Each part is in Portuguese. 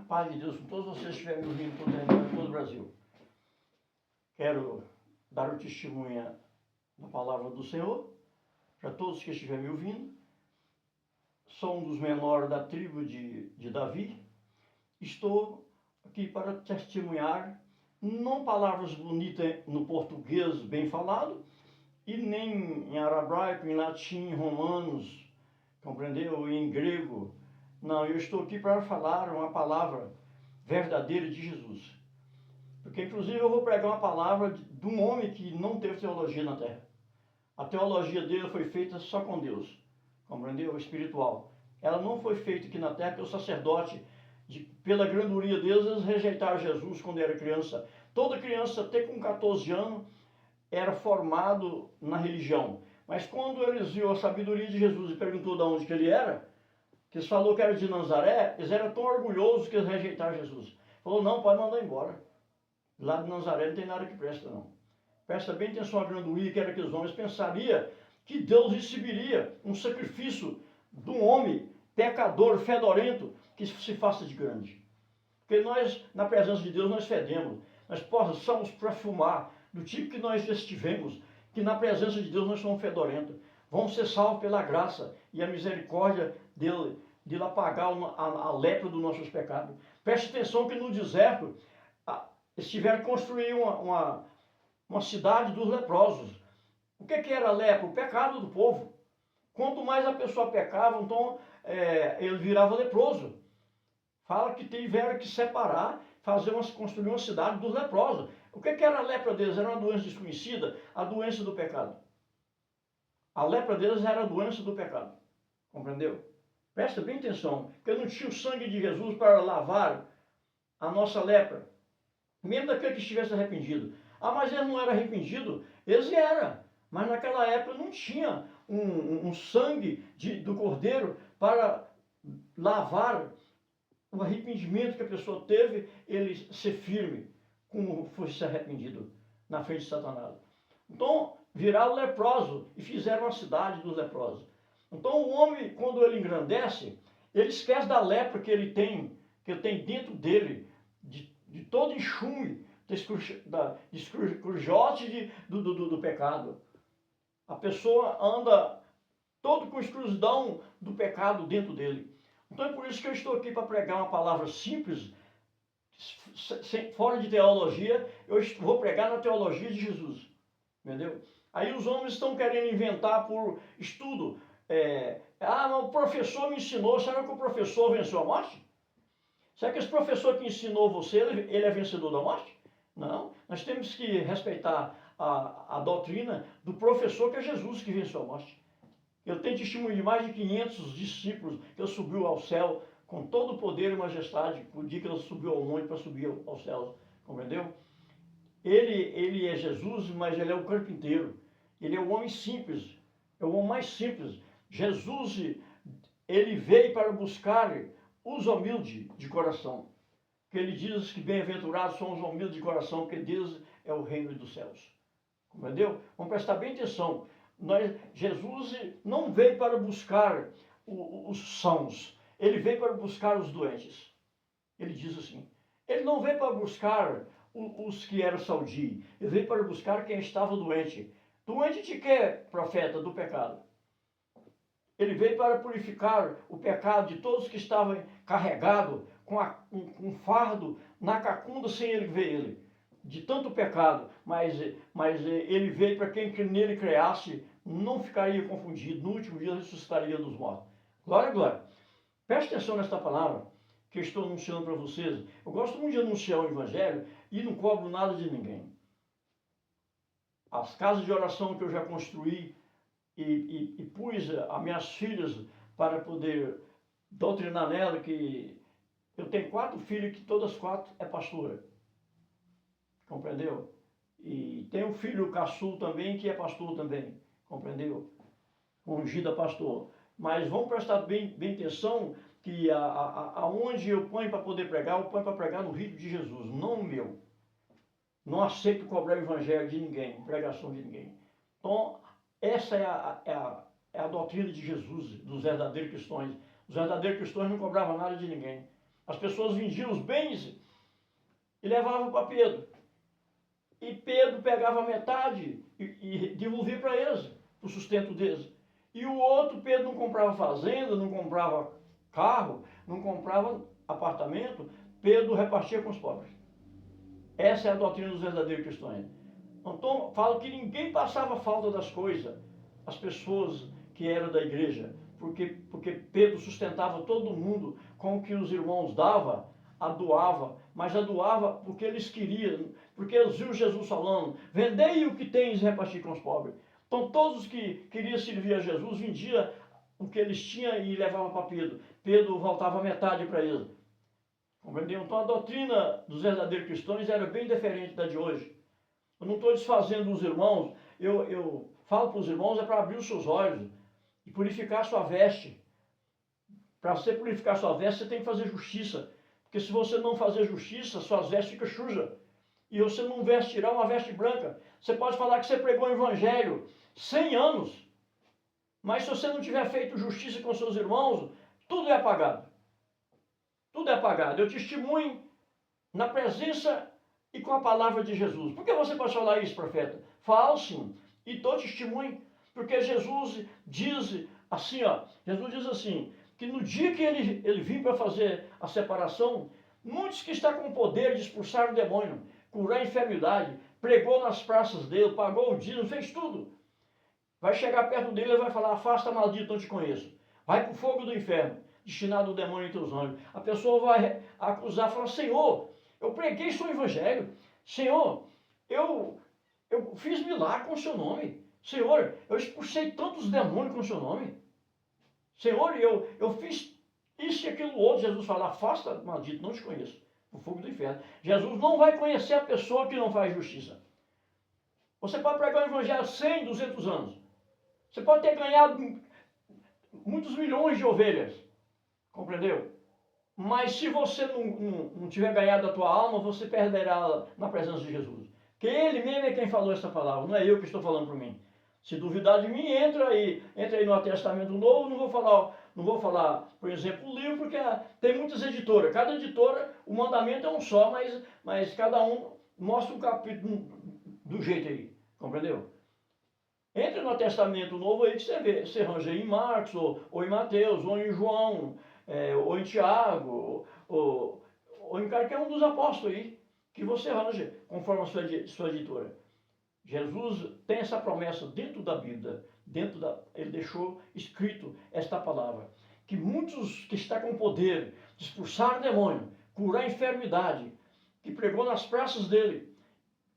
paz de Deus com todos vocês que estiverem me ouvindo por todo o Brasil. Quero dar o testemunho da palavra do Senhor para todos que estiverem me ouvindo. Sou um dos menores da tribo de Davi. Estou aqui para testemunhar, não palavras bonitas no português bem falado, e nem em aramaico, em latim, em romanos, compreendeu? Em grego. Não, eu estou aqui para falar uma palavra verdadeira de Jesus. Porque, inclusive, eu vou pregar uma palavra de um homem que não teve teologia na terra. A teologia dele foi feita só com Deus, compreendeu? Espiritual. Ela não foi feita aqui na terra pelo sacerdote, pela granduria deles, eles rejeitaram Jesus quando era criança. Toda criança, até com 14 anos, era formado na religião. Mas quando eles viram a sabedoria de Jesus e perguntou de onde que ele era, que eles falou que era de Nazaré, eles eram tão orgulhosos que eles rejeitaram Jesus. Falou, não, pode mandar embora. Lá de Nazaré não tem nada que presta, não. Presta bem atenção à granduria que era aqueles homens. Pensaria que Deus receberia um sacrifício de um homem pecador, fedorento, que se faça de grande. Porque nós, na presença de Deus, nós fedemos. Nós possamos perfumar do tipo que nós estivemos, que na presença de Deus nós somos fedorentos. Vamos ser salvos pela graça e a misericórdia dele, de ele apagar a lepra dos nossos pecados. Preste atenção que no deserto eles tiveram que construir uma cidade dos leprosos. O que era a lepra? O pecado do povo. Quanto mais a pessoa pecava, então ele virava leproso. Fala que tiveram que separar, construir uma cidade dos leprosos. O que era a lepra deles? Era uma doença desconhecida, a doença do pecado. A lepra deles era a doença do pecado. Compreendeu? Presta bem atenção, porque não tinha o sangue de Jesus para lavar a nossa lepra. Mesmo daquele que estivesse arrependido. Ah, mas ele não era arrependido? Eles eram. Mas naquela época não tinha um sangue do cordeiro para lavar o arrependimento que a pessoa teve, ele ser firme, como fosse arrependido na frente de Satanás. Então, viraram leproso e fizeram uma cidade dos leprosos. Então, o homem, quando ele engrandece, ele esquece da lepra que ele tem dentro dele, de todo enxume, de escrujote do pecado. A pessoa anda todo com escrutidão do pecado dentro dele. Então é por isso que eu estou aqui para pregar uma palavra simples, fora de teologia. Eu vou pregar na teologia de Jesus. Entendeu? Aí os homens estão querendo inventar por estudo. Mas o professor me ensinou. Será que o professor venceu a morte? Será que esse professor que ensinou você, ele é vencedor da morte? Não. Nós temos que respeitar a doutrina do professor, que é Jesus, que venceu a morte. Eu tenho testemunho de mais de 500 discípulos que ele subiu ao céu com todo o poder e majestade, o dia que ele subiu ao monte para subir aos céus. Compreendeu? Ele é Jesus, mas ele é o carpinteiro. Ele é o homem simples, é o homem mais simples. Jesus, ele veio para buscar os humildes de coração. Que ele diz que bem-aventurados são os humildes de coração, porque Deus é o reino dos céus. Compreendeu? Vamos prestar bem atenção. Jesus não veio para buscar os sãos, ele veio para buscar os doentes. Ele diz assim, ele não veio para buscar os que eram saudios, ele veio para buscar quem estava doente. Doente de quê, profeta? Do pecado. Ele veio para purificar o pecado de todos que estavam carregados com um fardo na cacunda sem ele ver ele. De tanto pecado, mas ele veio para quem nele creasse, não ficaria confundido, no último dia ressuscitaria dos mortos. Glória, glória. Preste atenção nesta palavra que eu estou anunciando para vocês. Eu gosto muito de anunciar o Evangelho e não cobro nada de ninguém. As casas de oração que eu já construí e pus as minhas filhas para poder doutrinar nela, que eu tenho 4 filhas que todas 4 é pastora. Compreendeu? E tem um filho caçul também, que é pastor também. Compreendeu? Ungida pastor. Mas vamos prestar bem atenção que aonde eu ponho para poder pregar, eu ponho para pregar no ritmo de Jesus, não no meu. Não aceito cobrar o evangelho de ninguém, pregação de ninguém. Então, essa é a doutrina de Jesus, dos verdadeiros cristãos. Os verdadeiros cristãos não cobravam nada de ninguém. As pessoas vendiam os bens e levavam para Pedro. E Pedro pegava metade e devolvia para eles, o sustento deles. E o outro, Pedro não comprava fazenda, não comprava carro, não comprava apartamento, Pedro repartia com os pobres. Essa é a doutrina dos verdadeiros cristãos. Então, fala que ninguém passava falta das coisas, as pessoas que eram da igreja, porque Pedro sustentava todo mundo com o que os irmãos davam, a doava, mas a doava porque eles queriam, porque eles viram Jesus falando, vendei o que tens e repartir com os pobres. Então todos os que queriam servir a Jesus vendiam o que eles tinham e levavam para Pedro. Pedro voltava metade para eles. Compreendeu? Então a doutrina dos verdadeiros cristãos era bem diferente da de hoje. Eu não estou desfazendo os irmãos, eu falo para os irmãos, é para abrir os seus olhos e purificar a sua veste. Para você purificar a sua veste, você tem que fazer justiça. Porque se você não fazer justiça, suas vestes ficam sujas. E você não vestirá uma veste branca. Você pode falar que você pregou o evangelho 100 anos, mas se você não tiver feito justiça com seus irmãos, tudo é apagado. Tudo é apagado. Eu testemunho na presença e com a palavra de Jesus. Por que você pode falar isso, profeta? Falo sim, e dou testemunho, porque Jesus diz assim, Jesus diz assim, que no dia que ele vir para fazer a separação, muitos que estão com o poder de expulsar o demônio, curar a enfermidade, pregou nas praças dele, pagou o dízimo, fez tudo. Vai chegar perto dele e vai falar, afasta maldito, não te conheço. Vai para o fogo do inferno, destinado ao demônio em teus olhos. A pessoa vai acusar, falar, Senhor, eu preguei seu evangelho. Senhor, eu fiz milagre com o seu nome. Senhor, eu expulsei tantos demônios com o seu nome. Senhor, eu fiz isso e aquilo outro. Jesus fala, afasta, maldito, não te conheço. O fogo do inferno. Jesus não vai conhecer a pessoa que não faz justiça. Você pode pregar o evangelho 100, 200 anos. Você pode ter ganhado muitos milhões de ovelhas. Compreendeu? Mas se você não tiver ganhado a tua alma, você perderá na presença de Jesus. Porque ele mesmo é quem falou essa palavra, não é eu que estou falando por mim. Se duvidar de mim, entra aí no Testamento Novo, não vou falar, por exemplo, o livro, porque tem muitas editoras. Cada editora, o mandamento é um só, mas cada um mostra um capítulo do jeito aí, compreendeu? Entre no Testamento Novo aí que você vê, você arranja em Marcos, ou em Mateus, ou em João, ou em Tiago, ou em qualquer um dos apóstolos aí, que você arranja, conforme a sua editora. Jesus tem essa promessa dentro da Bíblia, ele deixou escrito esta palavra, que muitos que estão com poder de expulsar o demônio, curar a enfermidade, que pregou nas praças dele,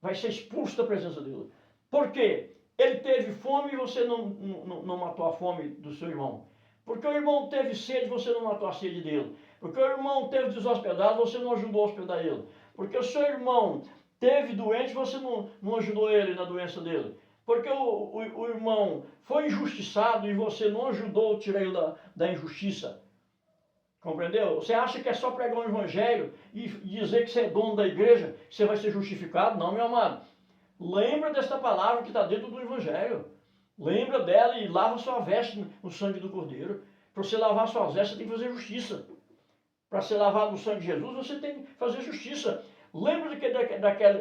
vai ser expulso da presença dele. Por quê? Ele teve fome e você não matou a fome do seu irmão. Porque o irmão teve sede, você não matou a sede dele. Porque o irmão teve deshospedado, você não ajudou a hospedar ele. Porque o seu irmão teve doente, você não ajudou ele na doença dele. Porque o irmão foi injustiçado e você não ajudou a tirar ele da injustiça. Compreendeu? Você acha que é só pregar um evangelho e dizer que você é dono da igreja, que você vai ser justificado? Não, meu amado. Lembra desta palavra que está dentro do evangelho. Lembra dela e lava sua veste no sangue do Cordeiro. Para você lavar suas vestes, você tem que fazer justiça. Para ser lavado no sangue de Jesus, você tem que fazer justiça. Lembra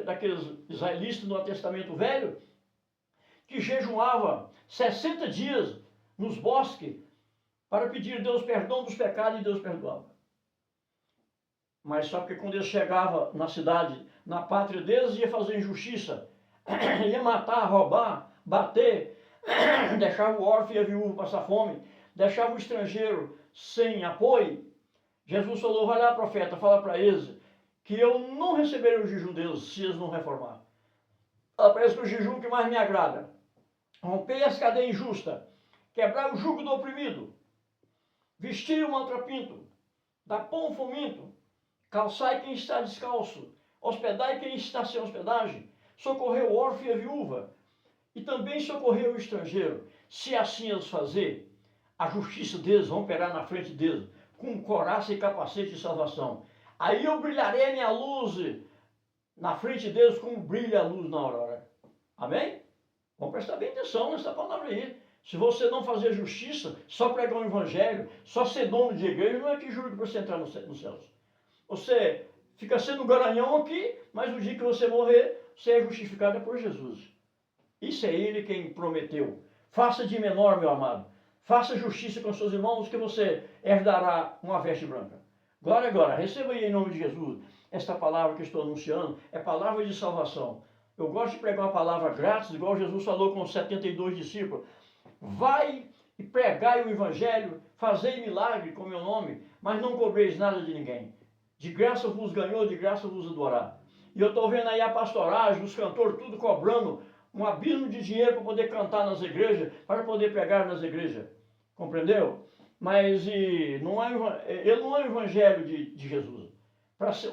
daqueles israelitas no Testamento Velho que jejuava 60 dias nos bosques para pedir a Deus perdão dos pecados e Deus perdoava. Mas só que quando eles chegavam na cidade, na pátria deles, ia fazer injustiça, ia matar, roubar, bater, deixava o órfão e a viúva passar fome, deixava o estrangeiro sem apoio. Jesus falou, vai lá, profeta, fala para eles que eu não receberei o jejum deles se eles não reformar. Parece que o jejum que mais me agrada. Romper as cadeias injustas, quebrar o jugo do oprimido, vestir o maltrapinto, dar pão ao faminto, calçar quem está descalço, hospedar quem está sem hospedagem, socorrer o órfão e a viúva, e também socorrer o estrangeiro. Se assim eles fazer, a justiça deles romperá na frente deles, com coraça e capacete de salvação. Aí eu brilharei a minha luz na frente deles como brilha a luz na aurora. Amém? Vamos prestar bem atenção nessa palavra aí. Se você não fazer justiça, só pregar o evangelho, só ser dono de igreja, não é que juro para você entrar nos céus. Você fica sendo garanhão aqui, mas no dia que você morrer, você é justificado por Jesus. Isso é Ele quem prometeu. Faça de menor, meu amado. Faça justiça com seus irmãos, que você herdará uma veste branca. Glória, glória. Receba aí em nome de Jesus. Esta palavra que estou anunciando é palavra de salvação. Eu gosto de pregar uma palavra grátis, igual Jesus falou com os 72 discípulos. Vai e pregai o evangelho, fazei milagre com meu nome, mas não cobreis nada de ninguém. De graça vos ganhou, de graça vos doará. E eu estou vendo aí a pastoragem, os cantores, tudo cobrando um abismo de dinheiro para poder cantar nas igrejas, para poder pregar nas igrejas. Compreendeu? Mas ele não é o evangelho de Jesus.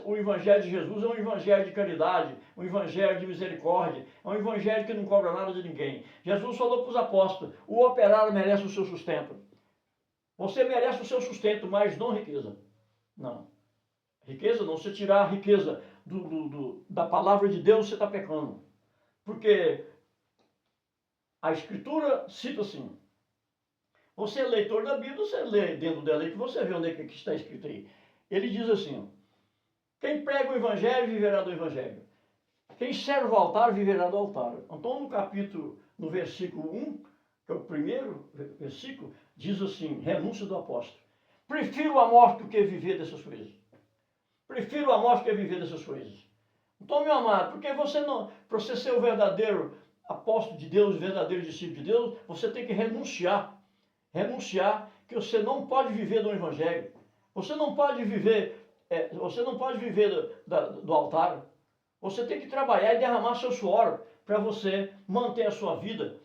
O evangelho de Jesus é um evangelho de caridade, um evangelho de misericórdia, é um evangelho que não cobra nada de ninguém. Jesus falou para os apóstolos, o operário merece o seu sustento. Você merece o seu sustento, mas não riqueza. Não. Riqueza não, se tirar a riqueza da palavra de Deus, você está pecando. Porque a Escritura cita assim, você é leitor da Bíblia, você lê dentro dela aí, que você vê onde é que está escrito aí. Ele diz assim, quem prega o Evangelho viverá do Evangelho. Quem serve o altar viverá do altar. Então no versículo 1, que é o primeiro versículo, diz assim, renúncia do apóstolo. Prefiro a morte do que viver dessas coisas. Prefiro a morte do que viver dessas coisas. Então, meu amado, porque para você ser o verdadeiro apóstolo de Deus, o verdadeiro discípulo de Deus, você tem que renunciar. Renunciar que você não pode viver do Evangelho. Você não pode viver do altar. Você tem que trabalhar e derramar seu suor para você manter a sua vida.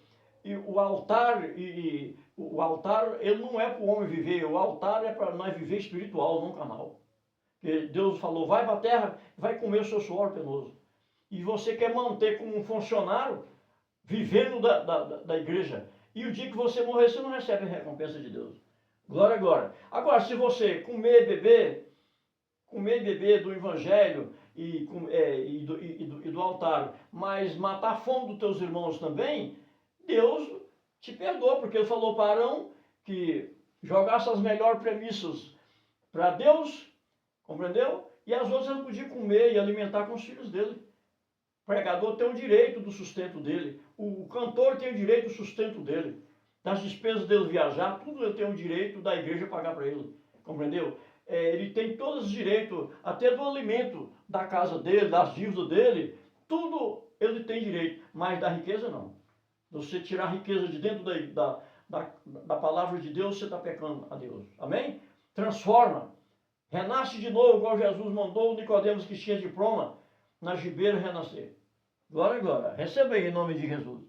E o altar, ele não é para o homem viver, o altar é para nós viver espiritual, não carnal. Porque Deus falou, vai para a terra, vai comer o seu suor penoso. E você quer manter como um funcionário, vivendo da igreja. E o dia que você morrer, você não recebe a recompensa de Deus. Glória, glória. Agora, se você comer e beber do Evangelho e do altar, mas matar a fome dos teus irmãos também, Deus te perdoa, porque Ele falou para Arão que jogasse as melhores premissas para Deus, compreendeu? E as outras ele podia comer e alimentar com os filhos dele. O pregador tem o direito do sustento dele, o cantor tem o direito do sustento dele, das despesas dele viajar, tudo ele tem o direito da igreja pagar para ele, compreendeu? Ele tem todos os direitos, até do alimento da casa dele, das dívidas dele, tudo ele tem direito, mas da riqueza não. Você tirar a riqueza de dentro da palavra de Deus, você está pecando a Deus. Amém? Transforma. Renasce de novo, igual Jesus mandou o Nicodemos que tinha diploma, na gibeira renascer. Glória, glória. Receba aí em nome de Jesus.